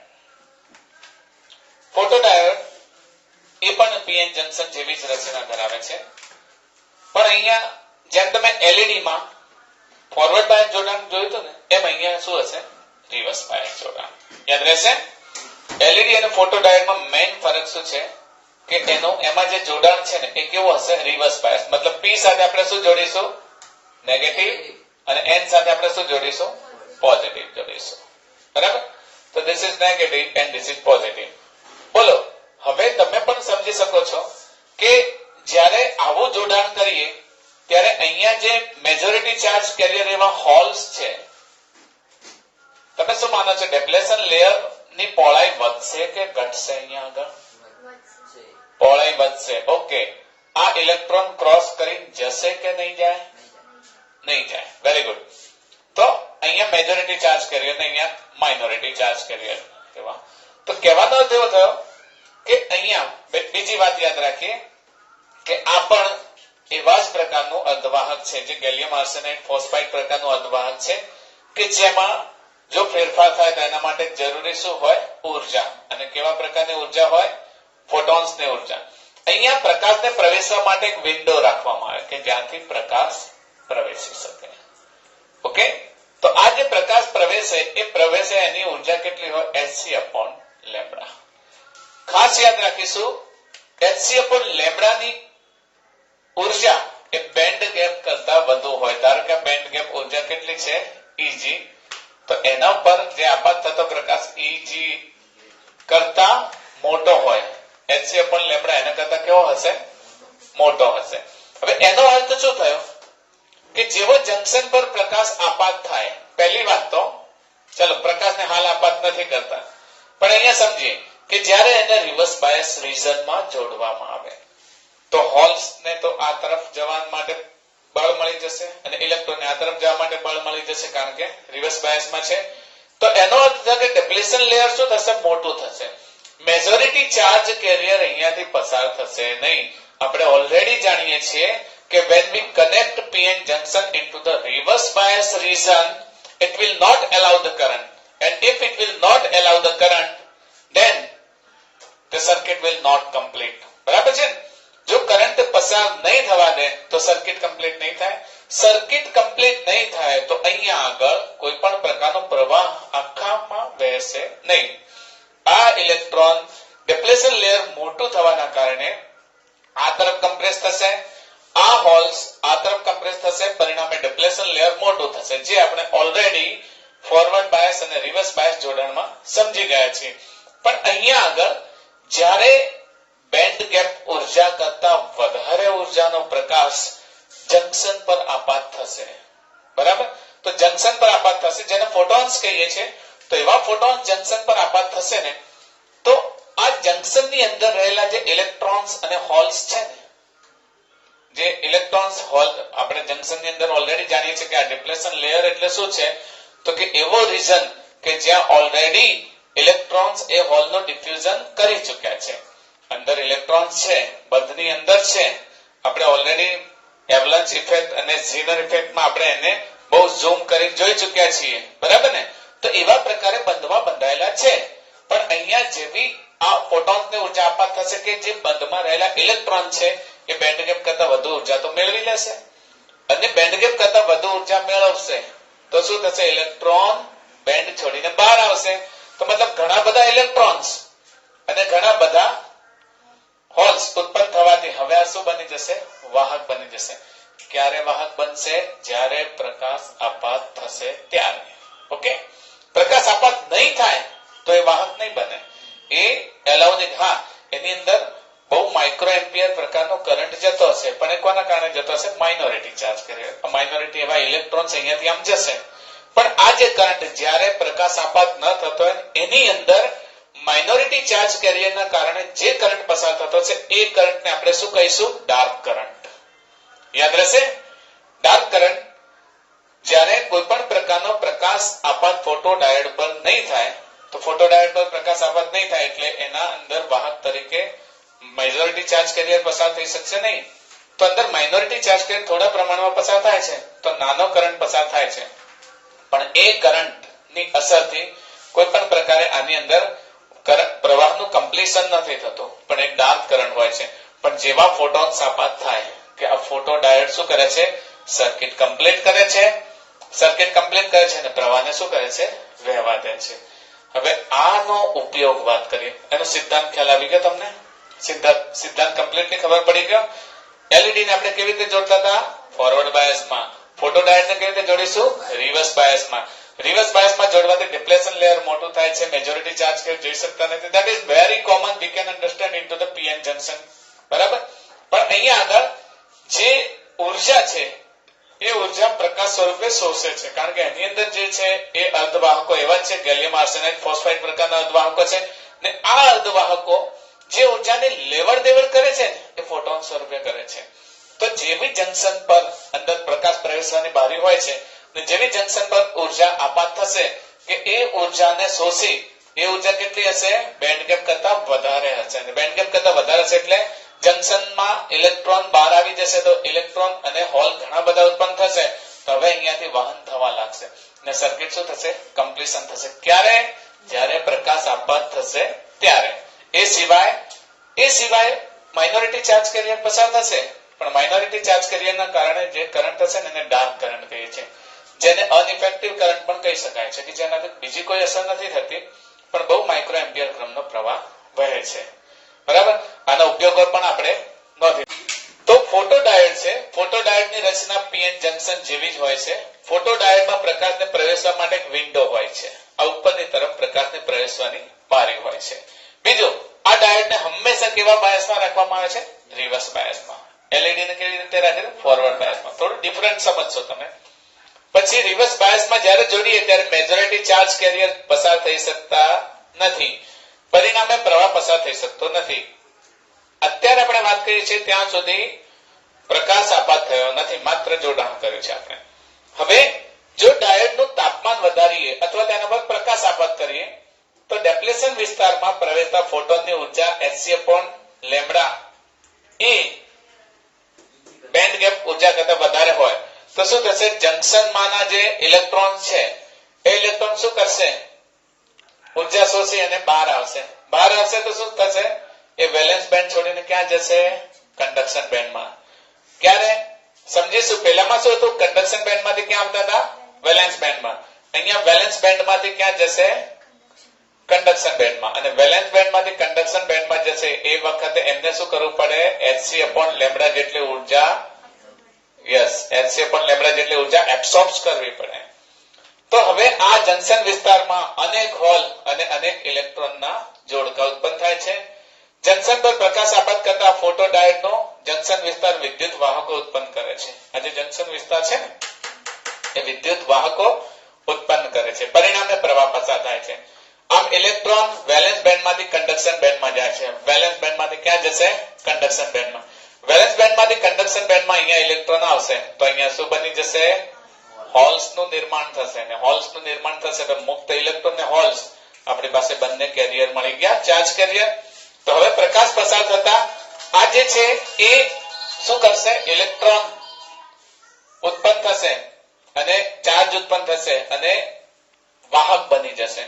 ફોટોડાયોડ એ પણ પીએન જંકશન જેવી જ રચના ધરાવે છે, પણ અહીંયા જેમ તમે એલઈડી માં ફોરવર્ડ બાયસ જોડાણ જોયું હતું ને, એમ અહીંયા શું હશે? રિવર્સ બાયસ જોડાણ. યાદ રહેશે? એલઈડી અને ફોટોડાયોડમાં મેઇન ફરક શું છે કે એમાં જે જોડાણ છે ને એ કેવું હશે? Reverse bias. મતલબ P સાથે આપણે શું જોડીશું? નેગેટિવ, અને N સાથે આપણે શું જોડીશું? પોઝિટિવ જોડીશું. બરાબર? તો this is negative and this is positive. બોલો, હવે તમે પણ સમજી શકો છો કે જ્યારે આવું જોડાણ કરીએ ત્યારે અહીંયા જે મેજોરિટી ચાર્જ કેરિયર એવા હોલ્સ છે, તમે શું માનો છો? ડેપ્લેશન લેયર ની પહોળાઈ વધશે કે ઘટશે? અહીંયા આગળ પહોળાઈ વધશે. ઓકે. આ ઇલેક્ટ્રોન ક્રોસ કરીને જશે કે નહીં જાય? નહીં જાય. Very good. તો અહીંયા મેજોરિટી ચાર્જ કેરિયર ને અહીંયા માઇનોરિટી ચાર્જ કેરિયર કહેવા. તો કહેવાનો અર્થ એવો થયો કે અહીંયા બીજી વાત યાદ રાખીએ કે આ પણ એવા જ પ્રકારનું અર્ધવાહક છે, જે ગેલિયમ આર્સેનાઇડ ફોસ્ફાઇડ પ્રકારનું અર્ધવાહક છે, કે જેમાં જો ફેરફાર થાય તો એના માટે જરૂરી શું હોય? ઉર્જા. અને કેવા પ્રકારની ઉર્જા હોય? ફોટોન્સની ઉર્જા. અહીંયા પ્રકાશને પ્રવેશવા માટે એક વિન્ડો રાખવામાં આવે કે જ્યાંથી પ્રકાશ પ્રવેશી શકે. ઓકે. તો આ જે પ્રકાશ પ્રવેશે એની ઉર્જા કેટલી હોય? hc/λ. ખાસ યાદ રાખીશું, hc/λ ની ઉર્જા એ બેન્ડ ગેપ કરતા વધુ હોય. ધારો કે બેન્ડ ગેપ ઉર્જા કેટલી છે? Eg. તો એના પર જે આપાત થતો પ્રકાશ Eg કરતા મોટો હોય. hc/λ એના કરતા કેવો હશે? મોટો હશે. હવે એનો અર્થ શું થયો કે જેવો જંકશન પર પ્રકાશ આપાત થાય, પહેલી વાત તો ચલો પ્રકાશને હાલ આપાત નથી કરતા, પણ અહીંયા સમજીએ કે જ્યારે એને રિવર્સ બાયસ રિજનમાં જોડવામાં આવે તો હોલ્સ ને તો આ તરફ જવા માટે બળ મળી જશે અને ઇલેક્ટ્રોનને આ તરફ જવા માટે બળ મળી જશે, કારણ કે રિવર્સ બાયસમાં છે. તો એનો અર્થ છે કે ડેપ્લેશન લેયર શું થશે? મોટું થશે. મેજોરિટી ચાર્જ કેરિયર અહીંયાથી પસાર થશે નહીં. આપણે ઓલરેડી જાણીએ છીએ કે when we connect PN junction into the reverse bias region, it will not allow the current, and if it will not allow the current, then the circuit will not complete. બરાબર છે? જો current પસાર નહીં થવા દે તો circuit complete નહીં થાય. Circuit complete નહીં થાય તો અહીંયા આગળ કોઈ પણ પ્રકારનો પ્રવાહ આખામાં વહેશે નહીં. આ ઇલેક્ટ્રોન ડિપ્લેશન લેયર મોટું થવાના કારણે આ તરફ કમ્પ્રેસ થશે, આ હોલ્સ આ તરફ કમ્પ્રેસ થશે, પરિણામે ડિપ્લેશન લેયર મોટું થશે, જે આપણે ઓલરેડી ફોરવર્ડ બાયસ અને રિવર્સ બાયસ જોડાણમાં સમજી ગયા છીએ. પણ અહીંયા આગળ જ્યારે બેન્ડ ગેપ ઉર્જા કરતા વધારે ઉર્જાનો પ્રકાશ જંકશન પર આપાત થશે, બરાબર, તો જંકશન પર આપાત થશે જેને ફોટોન્સ કહીએ છીએ. તો એવા ફોટોન્સ જંકશન પર આપાત થશે ને, તો આ જંકશન ની અંદર રહેલા જે ઇલેક્ટ્રોન્સ અને હોલ્સ છે ને, જે ઇલેક્ટ્રોન્સ હોલ આપણે જંકશન ની અંદર ઓલરેડી જાણીએ છીએ કે આ ડિપ્લેશન લેયર એટલે શું છે, તો કે એવો રીજન કે જ્યાં ઓલરેડી ઇલેક્ટ્રોન્સ એ હોલનું ડિફ્યુઝન કરી ચૂક્યા છે. અંદર ઇલેક્ટ્રોન્સ છે, બંધની અંદર છે. આપણે ઓલરેડી એવલાન્ચ ઇફેક્ટ અને ઝીનર ઇફેક્ટમાં આપણે એને બહુ ઝૂમ કરી જોઈ ચૂક્યા છીએ, બરાબર ને. તો એવા પ્રકારે બંધમાં બંધાયેલા છે. પણ અહીંયા જેવી આ ફોટોન્સને ઉર્જા આપાત થશે કે જે બંધમાં રહેલા ઇલેક્ટ્રોન છે એ બેન્ડ ગેપ કરતા વધુ ઉર્જા તો મેળવી લેશે, અને બેન્ડ ગેપ કરતા વધુ ઉર્જા મેળવશે તો શું થશે, ઇલેક્ટ્રોન બેન્ડ છોડીને બહાર આવશે. તો મતલબ ઘણા બધા ઇલેક્ટ્રોન્સ અને ઘણા બધા હોલ્સ ઉત્પન્ન થવાથી હવે આ શું બની જશે, વાહક બની જશે. ક્યારે વાહક બનશે, જ્યારે પ્રકાશ આપાત થશે ત્યારે. ઓકે, પ્રકાશ આપાત નહીં થાય તો એ વાહક નહીં બને. એ એલાઉનિક, હા, એની અંદર બહુ માઇક્રો એમ્પિયર પ્રકારનો કરંટ જતો હશે, પણ એ કોના કારણે જતો હશે, માઇનોરિટી ચાર્જ કરે. માઇનોરિટી એવા ઇલેક્ટ્રોન્સ અહીંયાથી આમ જશે. પણ આ જે કરંટ જ્યારે પ્રકાશ આપાત ન થતો હોય એની અંદર માઇનોરિટી ચાર્જ કેરિયરના કારણે જે કરંટ પસાર થતો છે એ કરંટને આપણે શું કહીશું, ડાર્ક કરંટ. યાદ રહેશે, ડાર્ક કરંટ જ્યારે કોઈ પણ પ્રકારનો પ્રકાશ આપાત ફોટોડાયોડ પર નહીં થાય, તો ફોટોડાયોડ પર પ્રકાશ આપાત નહીં થાય એટલે એના અંદર વાહક તરીકે મેજોરિટી ચાર્જ કેરિયર પસાર થઈ શકશે નહીં. તો અંદર માઇનોરિટી ચાર્જ કેરિયર થોડા પ્રમાણમાં પસાર થાય છે, તો નાનો કરંટ પસાર થાય છે. પણ એ કરંટ ની અસરથી કોઈ પણ પ્રકારે આની અંદર પ્રવાહનું કમ્પ્લીશન નથી થતું, પણ એક ડાર્ક કરંટ હોય છે. પણ જેવા ફોટોન્સ આપાત થાય કે આ ફોટોડાયોડ શું કરે છે, સર્કિટ કમ્પ્લીટ કરે છે. સર્કિટ કમ્પ્લીટ કરે છે અને પ્રવાહને શું કરે છે, વહેવા દે છે. હવે આનો ઉપયોગ વાત કરીએ, એનો સિદ્ધાંત ખ્યાલ આવી ગયો તમને, સિદ્ધાંત કમ્પ્લીટલી ખબર પડી ગયો. એલઈડી ને આપણે કેવી રીતે જોડતા હતા, ફોરવર્ડ બાયસમાં. ફોટોડાયોડ ને કેવી રીતે જોડીશું, રિવર્સ બાયસમાં. રિવર્સ બાયસમાં જોડવાથી ડિપ્લેશન લેયર મોટું થાય છે, મેજોરિટી ચાર્જ કે જોઈ શકતા નથી. That is very common, we can understand into the PN junction, બરાબર. પણ અહીંયા આગળ જે ઉર્જા છે એ ઉર્જા પ્રકાશ સ્વરૂપે શોષે છે, કારણ કે એની અંદર જે છે એ અર્ધવાહકો એવા છે, ગેલિયમ આર્સેનાઇડ ફોસ્ફાઇડ પ્રકારના અર્ધવાહકો છે, ને આ અર્ધવાહકો જે ઉર્જાને લેવડ દેવડ કરે છે એ ફોટોન સ્વરૂપે કરે છે. તો જેવી જંકશન પર અંદર પ્રકાશ પ્રવેશવાની બારી હોય છે, ને જેવી જંકશન પર ઉર્જા આપાત થશે કે એ ઉર્જાને શોષી, એ ઉર્જા કેટલી હશે, બેન્ડ ગેપ કરતા વધારે હશે. અને બેન્ડ ગેપ કરતા વધારે હશે એટલે જંકશનમાં ઇલેક્ટ્રોન બહાર આવી જશે, તો ઇલેક્ટ્રોન અને હોલ ઘણા બધા ઉત્પન્ન થશે. તો હવે અહીંયાથી વહન થવા લાગશે અને સર્કિટ શું થશે, કમ્પ્લીશન થશે. ક્યારે, જ્યારે પ્રકાશ આપાત થશે ત્યારે. એ સિવાય માઇનોરિટી ચાર્જ કેરિયર પસાર થશે, પણ માઇનોરિટી ચાર્જ કેરિયરના કારણે જે કરંટ થશે ને એને ડાર્ક કરંટ કહીએ છીએ, જેને અનઇફેક્ટિવ કરંટ પણ કહી શકાય છે, કે જેનાથી બીજી કોઈ અસર નથી થતી, પણ બહુ માઇક્રો એમ્પિયર ક્રમનો પ્રવાહ વહે છે, બરાબર. આના ઉપયોગો પણ આપણે નોંધી. તો ફોટોડાયોડ છે, ફોટોડાયોડની રચના પીએન જંકશન જેવી જ હોય છે. ફોટોડાયોડમાં પ્રકાશને પ્રવેશવા માટે એક વિન્ડો હોય છે, આ ઉપરની તરફ પ્રકાશને પ્રવેશવાની બારી હોય છે. બીજું, આ ડાયોડને હંમેશા કેવા બાયસમાં રાખવામાં આવે છે, રિવર્સ બાયસમાં. એલઈડી ને કેવી રીતે રાખે, ફોરવર્ડ બાયસમાં. થોડું ડિફરન્ટ સમજશો તમે. પછી રિવર્સ બાયસમાં જ્યારે જોડીએ ત્યારે મેજોરિટી ચાર્જ કેરિયર પસાર થઈ શકતા નથી, પરિણામે પ્રવાહ પસાર થઈ શકતો નથી. અત્યારે આપણે વાત કરીએ છીએ ત્યાં સુધી પ્રકાશ આપાત થયો નથી, માત્ર જોડાણ કર્યું છે આપણે. હવે જો ડાયોડનું તાપમાન વધારીએ અથવા તેના પર પ્રકાશ આપાત કરીએ તો ડેપ્લેશન વિસ્તારમાં પ્રવેશતા ફોટોનની ઉર્જા hc/લેમ્બડા એ બેન્ડ ગેપ ઉર્જા કરતા વધારે હોય તો શું થશે, જંકશનમાંના જે ઇલેક્ટ્રોન છે એ ઇલેક્ટ્રોન શું કરશે, ઉર્જા શોષી અને બહાર આવશે. બહાર આવશે તો શું થશે, એ વેલેન્સ બેન્ડ છોડીને ક્યાં જશે, કન્ડક્શન બેન્ડમાં. ક્યારે સમજીશું, પહેલામાં શું હતું, કન્ડક્શન બેન્ડમાંથી ક્યાં આવતા હતા, વેલેન્સ બેન્ડમાં. અહીંયા વેલેન્સ બેન્ડમાંથી ક્યાં જશે, કંડક્શન બેન્ડમાં અને વેલેન્સ બેન્ડમાંથી કંડક્શન બેન્ડમાં જશે એ વખતે એમને શું કરવું પડે Hc/λ જેટલી ઉર્જા Hc/λ જેટલી ઉર્જા એબ્સોર્બ કરવી પડે. તો હવે આ જંકશન વિસ્તારમાં અનેક હોલ અને અનેક ઇલેક્ટ્રોનના જોડકા ઉત્પન્ન થાય છે. જંકશન પર પ્રકાશ આપાત કરતા ફોટોડાયોડનો જંકશન વિસ્તાર વિદ્યુત વાહકો ઉત્પન્ન કરે છે. આ જે જંકશન વિસ્તાર છે ને એ વિદ્યુત વાહકો ઉત્પન્ન કરે છે. પરિણામે પ્રવાહ પસાર થાય છે. આમ ઇલેક્ટ્રોન વેલેન્સ બેન્ડમાંથી કંડક્શન બેન્ડમાં જાય છે. વેલેન્સ બેન્ડમાંથી ક્યાં જશે? કંડક્શન બેન્ડમાં. વેલેન્સ બેન્ડમાંથી કંડક્શન બેન્ડમાં અહીંયા ઇલેક્ટ્રોન આવશે તો અહીંયા શું બની જશે? હોલ્સનું નિર્માણ થશે અને હોલ્સનું નિર્માણ થશે તો મુક્ત ઇલેક્ટ્રોન ને હોલ્સ આપણી પાસે બંને કેરિયર મળી ગયા, ચાર્જ કેરિયર. તો હવે પ્રકાશ પસાર થતા આ જે છે એ શું કરશે? ઇલેક્ટ્રોન ઉત્પન્ન થશે અને ચાર્જ ઉત્પન્ન થશે અને વાહક બની જશે.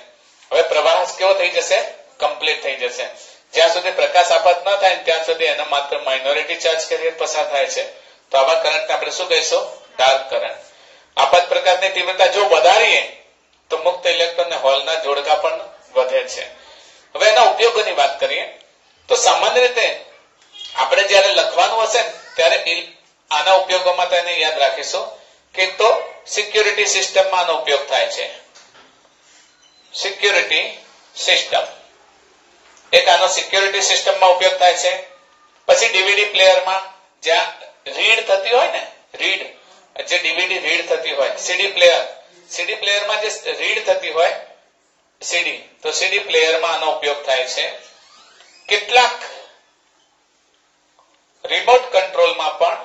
હવે પ્રવાહ કેવો થઈ જશે? કમ્પ્લીટ થઈ જશે. જ્યાં સુધી પ્રકાશ આપાત ન થાય ત્યાં સુધી એના માત્ર માઇનોરિટી ચાર્જ કેરિયર પસાર થાય છે. તો આવા કરંટને આપણે શું કહીશું? Dark current. આપાત પ્રકાશની તીવ્રતા જો વધારીએ તો મુક્ત ઇલેક્ટ્રોન અને હોલના જોડકા પણ વધે છે. હવે એના ઉપયોગોની વાત કરીએ તો સામાન્ય રીતે આપણે જ્યારે લખવાનું હશે ત્યારે આના ઉપયોગોમાં તો એને યાદ રાખીશું કે તો સિક્યુરિટી સિસ્ટમમાં આનો ઉપયોગ થાય છે. સિક્યુરિટી સિસ્ટમ એક આનો સિક્યુરિટી સિસ્ટમમાં ઉપયોગ થાય છે. પછી ડીવીડી પ્લેયરમાં જ્યાં રીડ થતી હોય ને, રીડ જે ડીવીડી રીડ થતી હોય, સીડી પ્લેયરમાં જે રીડ થતી હોય સીડી, તો સીડી પ્લેયરમાં આનો ઉપયોગ થાય છે. કેટલાક રિમોટ કંટ્રોલમાં પણ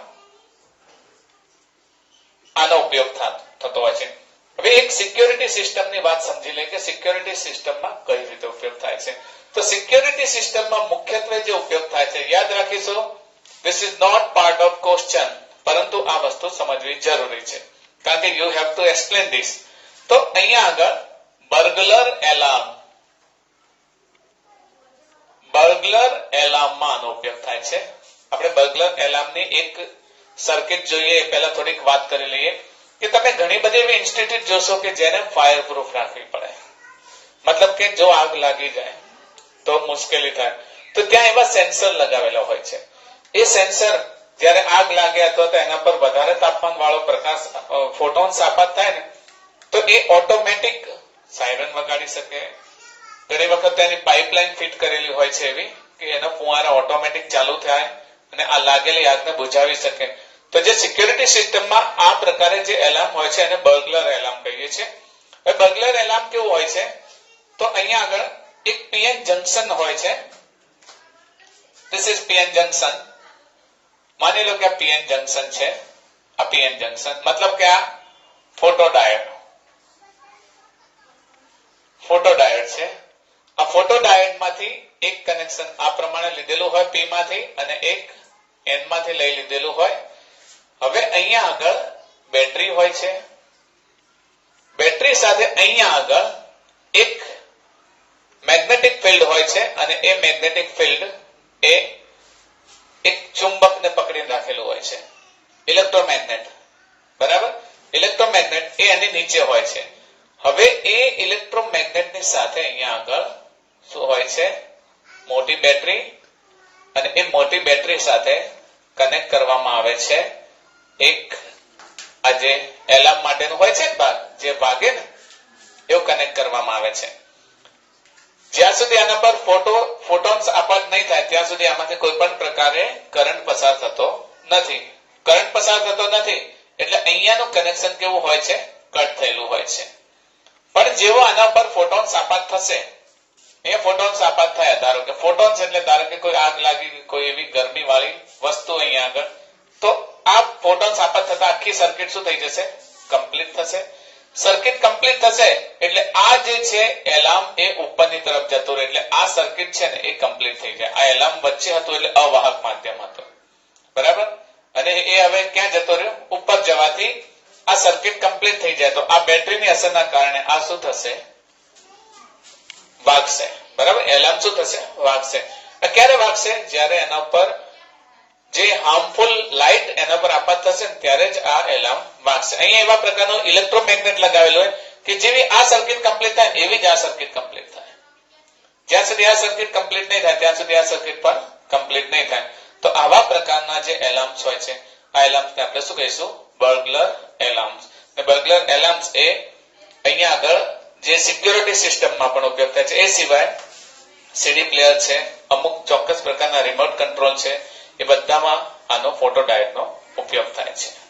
આનો ઉપયોગ થતો હોય છે. હવે એક સિક્યોરિટી સિસ્ટમની વાત સમજી લે કે સિક્યોરિટી સિસ્ટમમાં કઈ રીતે ઉપયોગ થાય છે. તો સિક્યોરિટી સિસ્ટમમાં મુખ્યત્વે જે ઉપયોગ થાય છે યાદ રાખીશું. This is not part of question, પરંતુ આ વસ્તુ સમજવી જરૂરી છે કારણ કે you have to explain this. તો અહીંયા આગળ બર્ગલર એલાર્મમાં આનો ઉપયોગ થાય છે. આપણે બર્ગલર એલાર્મની એક સર્કિટ જોઈએ એ પહેલા થોડીક વાત કરી લઈએ કે તમે ઘણી બધી એવી ઇન્સ્ટિટ્યૂટ જોશો કે જેને ફાયર પ્રૂફ રાખવી પડે. મતલબ કે જો આગ લાગી જાય તો મુશ્કેલી થાય તો ત્યાં એવા સેન્સર લગાવેલા હોય છે. એ સેન્સર જ્યારે આગ લાગે અથવા તો એના પર વધારે તાપમાન વાળો પ્રકાશ ફોટોન્સ આપાત થાય ને તો એ ઓટોમેટિક સાયરન વગાડી શકે. ઘણી વખત એની પાઇપલાઇન ફિટ કરેલી હોય છે એવી કે એના ફુવારા ઓટોમેટિક ચાલુ થાય અને આ લાગેલી આગને બુઝાવી શકે. તો જે સિક્યુરિટી સિસ્ટમમાં આ પ્રકારે જે એલાર્મ હોય છે એને બર્ગલર એલાર્મ કહીએ છીએ. હવે બર્ગલર એલાર્મ કેવું હોય છે? તો અહીંયા આગળ એક પીએન જંકશન હોય છે. This is PN junction. માની લો કે આ પીએન જંકશન છે. આ પીએન જંકશન મતલબ કે આ ફોટોડાયોડ છે. આ ફોટોડાયોડમાંથી એક કનેક્શન આ પ્રમાણે લીધેલું હોય પી માંથી અને એક એન માંથી લઈ લીધેલું હોય. હવે અહીંયા આગળ બેટરી હોય છે. બેટરી સાથે અહીંયા આગળ એક મેગ્નેટિક ફિલ્ડ હોય છે અને એ મેગ્નેટિક ફિલ્ડ એ એક ચુંબકને પકડીને રાખેલું હોય છે. ઇલેક્ટ્રોમેગ્નેટ, બરાબર? ઇલેક્ટ્રોમેગ્નેટ એ એની નીચે હોય છે. હવે એ ઇલેક્ટ્રોમેગ્નેટની સાથે અહીંયા આગળ શું હોય છે? મોટી બેટરી. અને એ મોટી બેટરી સાથે કનેક્ટ કરવામાં આવે છે એક આ જે એલાર્મ માટેનું હોય છે ભાગ જે વાગે ને એવું કનેક્ટ કરવામાં આવે છે. જ્યાં સુધી આના પર ફોટોન્સ આપાત નહીં થાય ત્યાં સુધી આમાંથી કોઈ પણ પ્રકારે કરંટ પસાર થતો નથી. કરંટ પસાર થતો નથી એટલે અહીંયાનું કનેક્શન કેવું હોય છે? કટ થયેલું હોય છે. પણ જેવો આના પર ફોટોન્સ આપાત થશે, એ ફોટોન્સ આપાત થયા, ધારો કે ફોટોન્સ એટલે ધારો કે કોઈ આગ લાગી, કોઈ એવી ગરમી વાળી વસ્તુ અહીંયા આગળ, તો આ ફોટોન્સ આપાત થતા આખી સર્કિટ શું થઈ જશે? કમ્પ્લીટ થશે. સર્કિટ કમ્પ્લીટ થશે એટલે આ જે છે એલાર્મ એ ઉપરની તરફ જતું રહે એટલે આ સર્કિટ છે ને એ કમ્પ્લીટ થઈ જાય. આ એલાર્મ વચ્ચે હતું એટલે અવાહક માધ્યમ હતું, બરાબર? અને એ હવે ક્યાં જતો રહ્યો? ઉપર જવાથી આ સર્કિટ કમ્પ્લીટ થઈ જાય. તો આ બેટરીની અસરના કારણે આ શું થશે? વાગશે, બરાબર? એલાર્મ શું થશે? વાગશે. ક્યારે વાગશે? જ્યારે એના પર જે હાર્મફુલ લાઇટ એના પર આપાત થશે ને ત્યારે જ આ એલાર્મ વાગશે. અહીંયા એવા પ્રકારનો ઇલેક્ટ્રોમેગ્નેટ લગાવેલો હોય કે જેવી આ સર્કિટ કમ્પ્લીટ થાય એવી જ આ સર્કિટ કમ્પ્લીટ થાય. જ્યાં સુધી આ સર્કિટ કમ્પ્લીટ નહીં થાય ત્યાં સુધી આ સર્કિટ પણ કમ્પ્લીટ નહીં થાય. તો આવા પ્રકારના જે એલાર્મ્સ હોય છે આ એલાર્મ્સને આપણે શું કહીશું? બર્ગલર એલાર્મ્સ. બર્ગલર એલાર્મ્સ એ અહીંયા આગળ જે સિક્યોરિટી સિસ્ટમમાં પણ ઉપયોગ થાય છે એ સિવાય સીડી પ્લેયર છે, અમુક ચોક્કસ પ્રકારના રિમોટ કંટ્રોલ છે, એ બધામાં આનો ફોટો ડાયોડનો ઉપયોગ થાય છે.